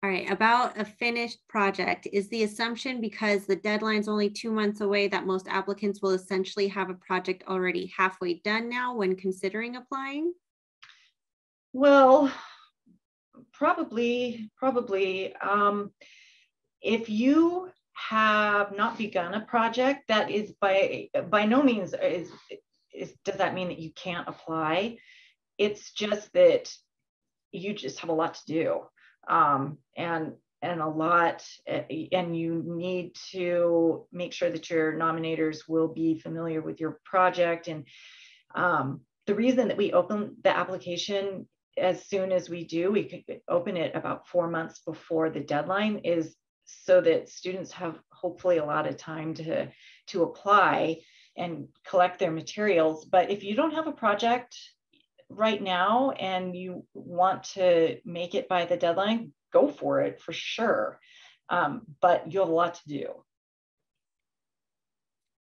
All right, about a finished project, is the assumption, because the deadline's only 2 months away, that most applicants will essentially have a project already halfway done now when considering applying? Well, probably. If you have not begun a project, that is by no means does that mean that you can't apply. It's just that you just have a lot to do, and you need to make sure that your nominators will be familiar with your project. And the reason that we open the application as soon as we do, we could open it about 4 months before the deadline, is so that students have hopefully a lot of time to apply and collect their materials. But if you don't have a project right now and you want to make it by the deadline, go for it for sure. but you have a lot to do.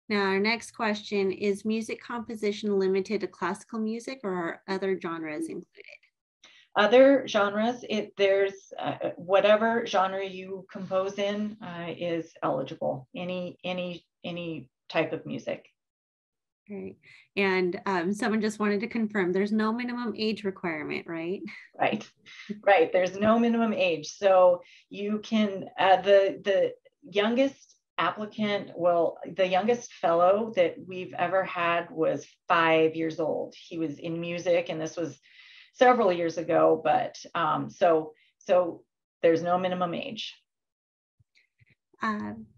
Now, our next question is music composition limited to classical music, or are other genres included? Other genres, there's whatever genre you compose in is eligible. Any type of music. Right. And someone just wanted to confirm there's no minimum age requirement, right? Right. There's no minimum age. So you can, the youngest applicant, well, the youngest fellow that we've ever had was 5 years old. He was in music, and this was several years ago, but so there's no minimum age.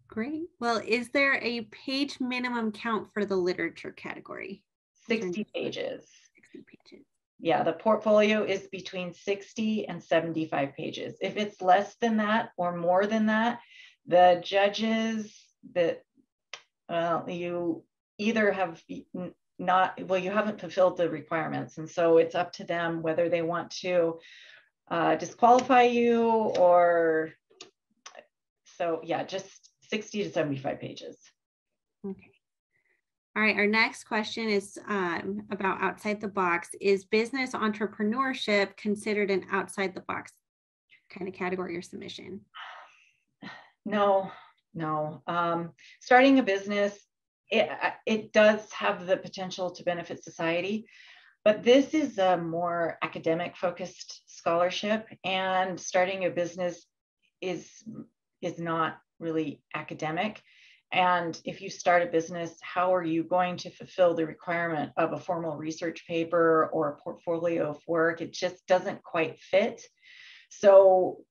Great. Well, is there a page minimum count for the literature category? 60 pages. 60 pages. Yeah, the portfolio is between 60 and 75 pages. If it's less than that or more than that, the judges you either have you haven't fulfilled the requirements. And so it's up to them whether they want to disqualify you or, so yeah, just 60 to 75 pages. Okay. All right, our next question is about outside the box. Is business entrepreneurship considered an outside the box kind of category or submission? No. Starting a business, it does have the potential to benefit society, but this is a more academic focused scholarship, and starting a business is not really academic. And if you start a business, how are you going to fulfill the requirement of a formal research paper or a portfolio of work? It just doesn't quite fit. So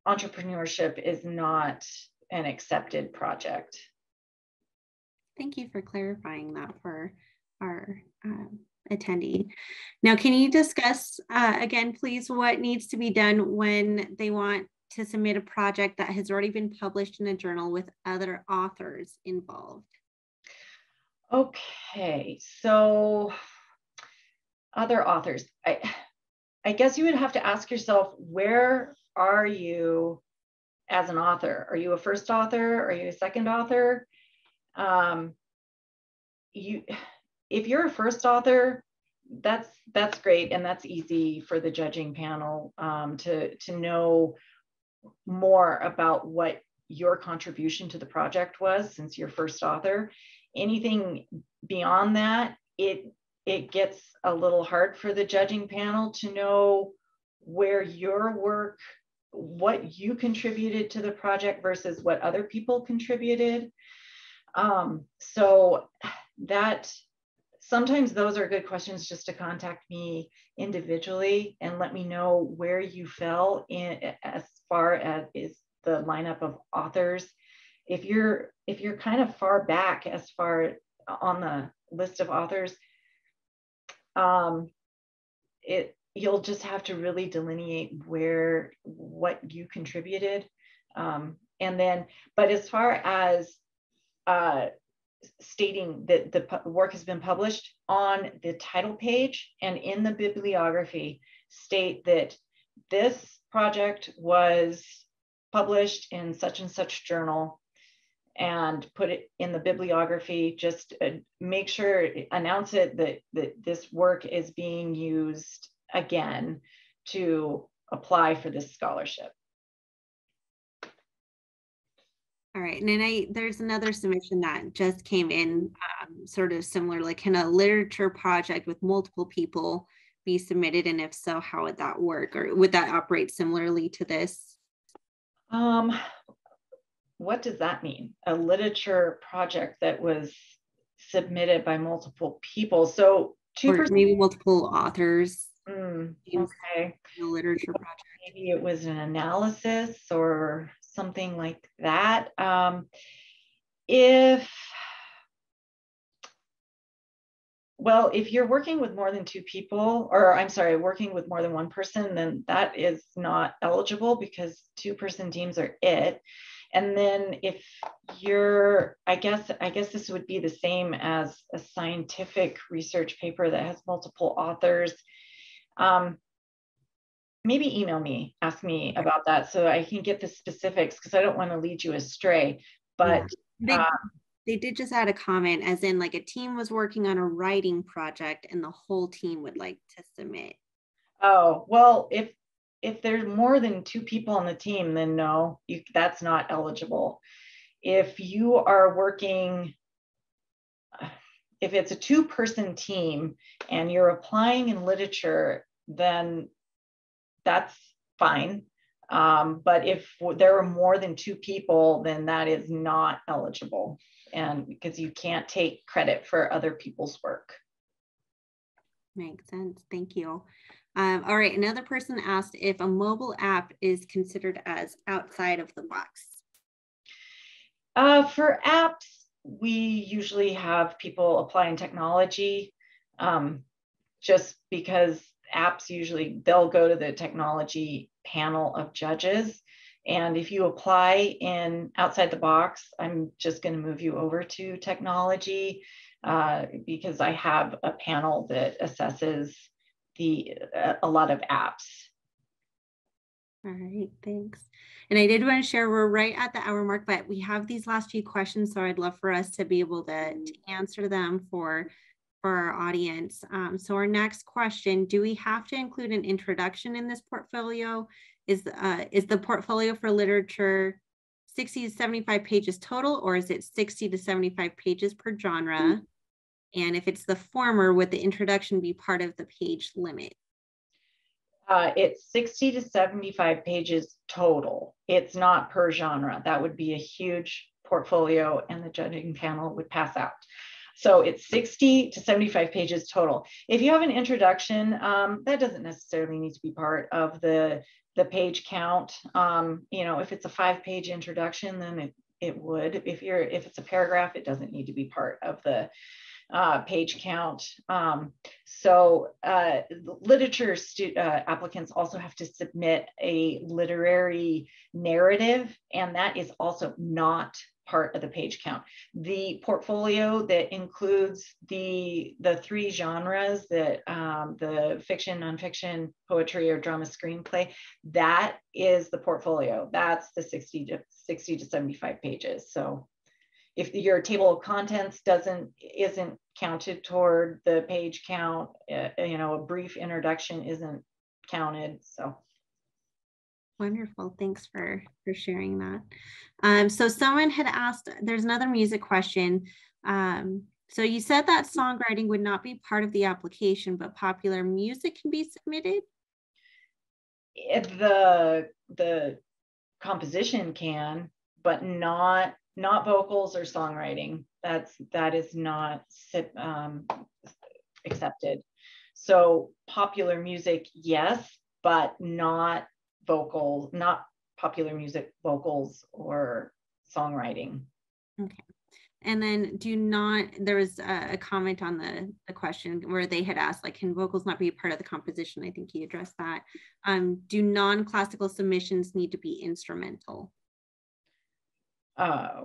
entrepreneurship is not an accepted project. Thank you for clarifying that for our attendee. Now, can you discuss again, please, what needs to be done when they want to submit a project that has already been published in a journal with other authors involved? Okay, so other authors. I guess you would have to ask yourself, where are you as an author? Are you a first author? Are you a second author? If you're a first author, that's great, and that's easy for the judging panel to know more about what your contribution to the project was, since you're first author. Anything beyond that, it gets a little hard for the judging panel to know where your work, what you contributed to the project versus what other people contributed. So that sometimes those are good questions just to contact me individually and let me know where you fell in as far as is the lineup of authors. If you're kind of far back as far on the list of authors, you'll just have to really delineate what you contributed. And then, but as far as stating that the work has been published, on the title page and in the bibliography, state that this project was published in such and such journal, and put it in the bibliography. Just make sure, announce it that this work is being used again to apply for this scholarship. All right, and then there's another submission that just came in, sort of similar, like, can a literature project with multiple people be submitted? And if so, how would that work? Or would that operate similarly to this? What does that mean? A literature project that was submitted by multiple people. So or maybe multiple authors. Okay. The literature project. Maybe it was an analysis or something like that. If you're working with more than two people, or I'm sorry, working with more than one person, then that is not eligible because 2-person teams are it. And then if you're, I guess this would be the same as a scientific research paper that has multiple authors. maybe email me, ask me about that so I can get the specifics, because I don't want to lead you astray. But yeah. They did just add a comment, as in like a team was working on a writing project and the whole team would like to submit. Oh, well, if there's more than 2 people on the team, then no, that's not eligible. If you are working, if it's a 2-person team and you're applying in literature, then that's fine. But if there are more than 2 people, then that is not eligible, and because you can't take credit for other people's work. Makes sense. Thank you. All right. Another person asked if a mobile app is considered as outside of the box. For apps, we usually have people apply in technology, just because apps usually, they'll go to the technology panel of judges. And if you apply in outside the box, I'm just going to move you over to technology, because I have a panel that assesses a lot of apps. All right, thanks. And I did want to share, we're right at the hour mark, but we have these last few questions, so I'd love for us to be able to answer them for our audience. So our next question, do we have to include an introduction in this portfolio? Is the portfolio for literature 60 to 75 pages total, or is it 60 to 75 pages per genre? And if it's the former, would the introduction be part of the page limit? It's 60 to 75 pages total. It's not per genre. That would be a huge portfolio and the judging panel would pass out. So it's 60 to 75 pages total. If you have an introduction, that doesn't necessarily need to be part of the page count. If it's a 5-page introduction, then it would. If it's a paragraph, it doesn't need to be part of the page count. Literature applicants also have to submit a literary narrative, and that is also not part of the page count. The portfolio that includes the 3 genres, that the fiction, nonfiction, poetry, or drama screenplay, that is the portfolio. That's the 60 to 75 pages. So if your table of contents isn't counted toward the page count, a brief introduction isn't counted. So wonderful. Thanks for sharing that. So someone had asked, there's another music question. So you said that songwriting would not be part of the application, but popular music can be submitted? The composition can, but not vocals or songwriting. That is not accepted. So popular music, yes, but not vocals, not popular music, vocals, or songwriting. Okay. And then there was a comment on the question where they had asked, like, can vocals not be a part of the composition? I think you addressed that. Do non-classical submissions need to be instrumental? As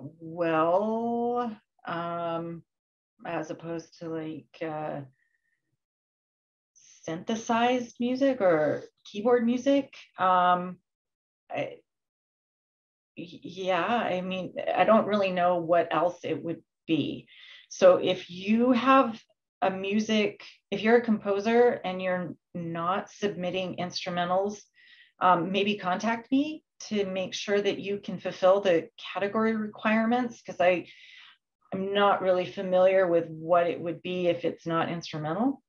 opposed to like synthesized music or keyboard music, yeah, I mean, I don't really know what else it would be. So if you have if you're a composer and you're not submitting instrumentals, maybe contact me to make sure that you can fulfill the category requirements, because I'm not really familiar with what it would be if it's not instrumental.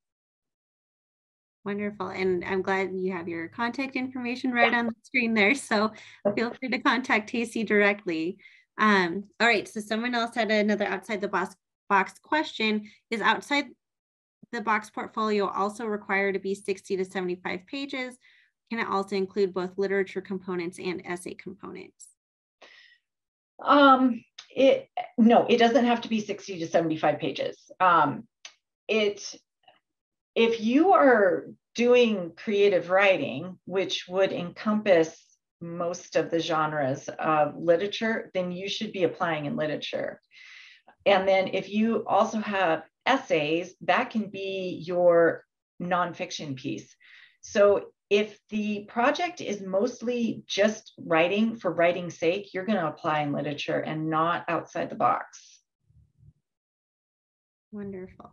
Wonderful. And I'm glad you have your contact information right on the screen there. So feel free to contact Tacy directly. All right. So someone else had another outside the box question. Is outside the box portfolio also required to be 60 to 75 pages? Can it also include both literature components and essay components? No, it doesn't have to be 60 to 75 pages. If you are doing creative writing, which would encompass most of the genres of literature, then you should be applying in literature. And then if you also have essays, that can be your nonfiction piece. So if the project is mostly just writing for writing's sake, you're going to apply in literature and not outside the box. Wonderful.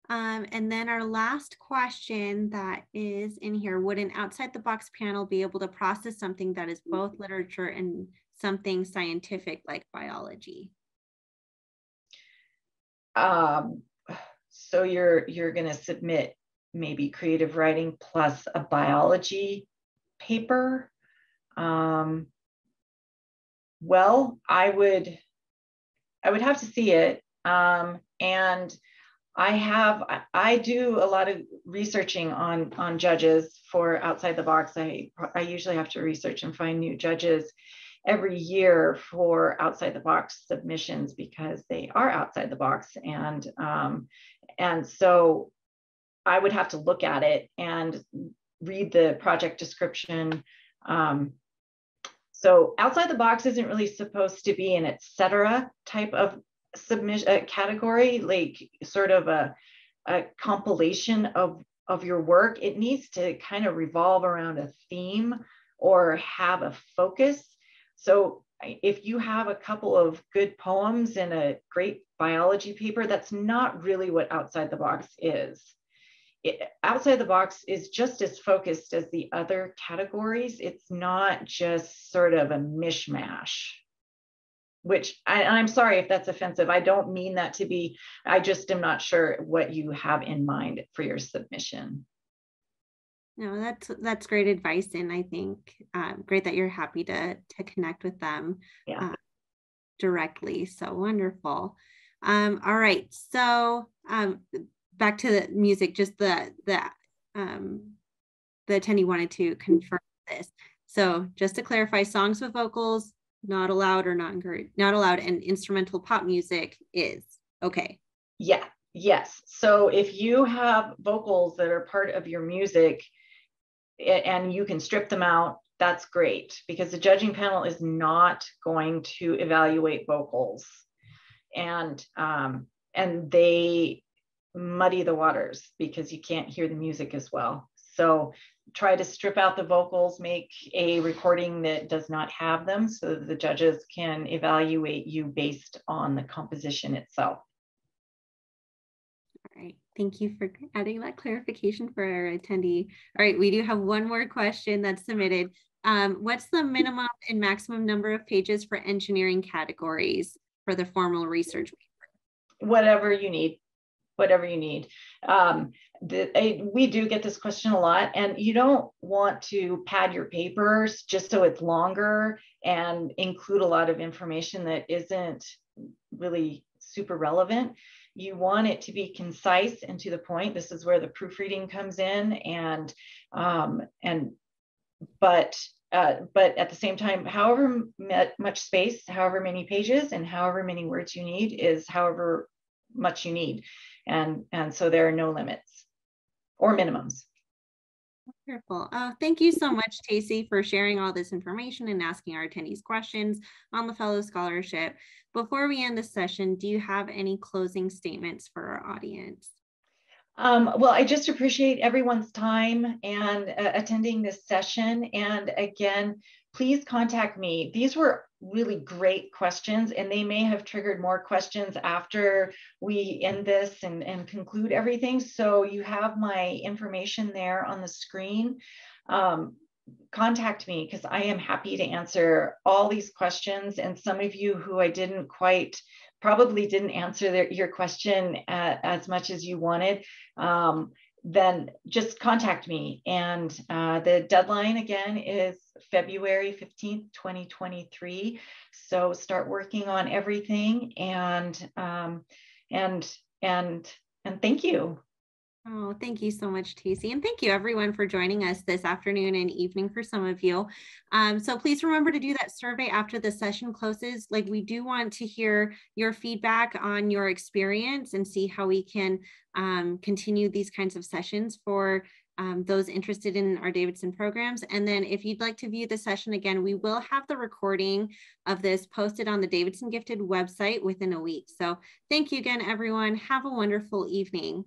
And then our last question that is in here, would an outside the box panel be able to process something that is both literature and something scientific like biology? So you're going to submit maybe creative writing plus a biology paper. Well, I would have to see it. And I do a lot of researching on judges for outside the box. I usually have to research and find new judges every year for outside the box submissions because they are outside the box. And so I would have to look at it and read the project description. So outside the box isn't really supposed to be an etc. type of submission category, like sort of a compilation of your work. It needs to kind of revolve around a theme or have a focus. So if you have a couple of good poems in a great biology paper, that's not really what outside the box is. Outside the box is just as focused as the other categories. It's not just sort of a mishmash, which I'm sorry if that's offensive. I don't mean that to be, I just am not sure what you have in mind for your submission. No, that's great advice. And I think great that you're happy to connect with them directly. So wonderful. All right. So back to the music, just the attendee wanted to confirm this. So just to clarify, songs with vocals, not allowed or not encouraged, not allowed, and instrumental pop music is okay. Yeah, yes. So if you have vocals that are part of your music and you can strip them out, that's great, because the judging panel is not going to evaluate vocals, and they muddy the waters because you can't hear the music as well. So try to strip out the vocals, make a recording that does not have them so that the judges can evaluate you based on the composition itself. All right, thank you for adding that clarification for our attendee. All right, we do have one more question that's submitted. What's the minimum and maximum number of pages for engineering categories for the formal research paper? Whatever you need. Whatever you need. We do get this question a lot, and you don't want to pad your papers just so it's longer and include a lot of information that isn't really super relevant. You want it to be concise and to the point. This is where the proofreading comes in, but at the same time, however much space, however many pages, and however many words you need is however much you need. And so there are no limits or minimums. Wonderful. Thank you so much, Tacey, for sharing all this information and asking our attendees questions on the Fellow Scholarship. Before we end the session, do you have any closing statements for our audience? Well, I just appreciate everyone's time and attending this session. And again, please contact me. These were really great questions, and they may have triggered more questions after we end this and conclude everything. So you have my information there on the screen. Contact me, because I am happy to answer all these questions. And some of you who I probably didn't answer your question as much as you wanted, then just contact me. And the deadline again is February 15th, 2023. So start working on everything, and thank you. Oh, thank you so much, Tacey. And thank you everyone for joining us this afternoon and evening for some of you. So please remember to do that survey after the session closes. Like, we do want to hear your feedback on your experience and see how we can continue these kinds of sessions for those interested in our Davidson programs. And then if you'd like to view the session again, we will have the recording of this posted on the Davidson Gifted website within a week. So thank you again, everyone. Have a wonderful evening.